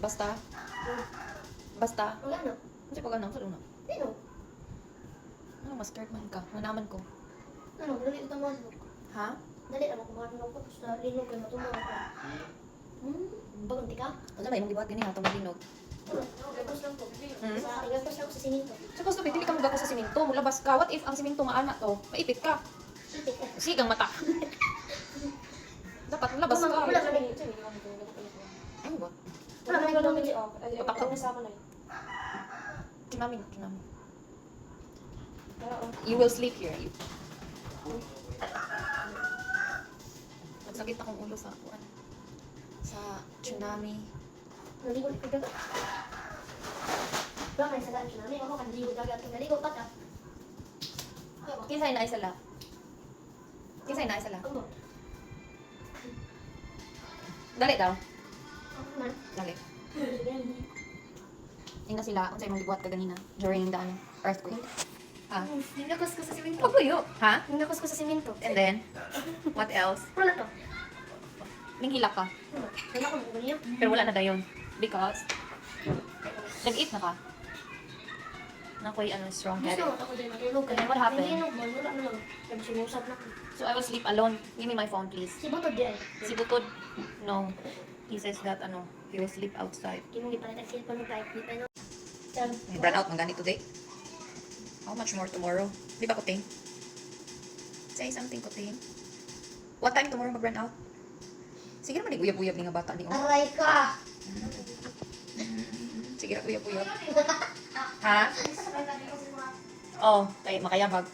Basta. Basta. Wala na. Kasi pag anong sa luna. Sino? Ano, mustard man ka. Manaman ko. Ano, dali ito mo. Ha? Dali naman kumain ko. Tapos na linog kayo matulog ako. Baganti ka? Ano ba, imong gibuhat gani ha, malinog. Gagos lang po. Gagos lang ko sa sininto. Sa gusto, pwede ka magako sa siminto. Mulabas ka. What if ang siminto nga anak to? Maipit ka. Sipit ka. Sigang mata. Dapat mulabas ka. Wala ka rin. Ano ba? Wala ka rin. Patakak. Nasama na yun. Tsunami na, tsunami. Pero, You will sleep here. Nagsakit akong ulo sa kuan. Sa tsunami. naligo ko dagat. Wala ka sa daan siya namin. Ako kan naligo dagat. Naligo pa ta. Kinsay na isa la? Kinsay na isa la? Ano? Dali daw. Ako man. Dali. Tingnan sila kung sa'yo mong gibuhat ka ganina during the earthquake. Ha? Nagakos ko sa siminto. Pagpuyo. Ha? Nagakos ko sa siminto. And then, what else? Wala to. Ninghila ka. Wala ko nagulong niya. Pero wala na dayon. Because, nag-eat na ka. Nakoy ano, strong Gusto headed. ko ako din matulog. Kaya What happened? Nalinog mo. Wala na lang. Nagsimusap na ko. So I will sleep alone. Give me my phone, please. Si Butod di ay. Si Butod, no. He says that, he will sleep outside. Di mo gipalit ang cellphone mo kahit di pa no. May run out man gani today. How much more tomorrow? Di ba, Kuting? Say something, Kuting. What time tomorrow mag-run out? Sige naman, uyab-uyab ni nga bata ni O. Aray ka! Sige na, uyab-uyab. Ha? Oh, tayo makayabag.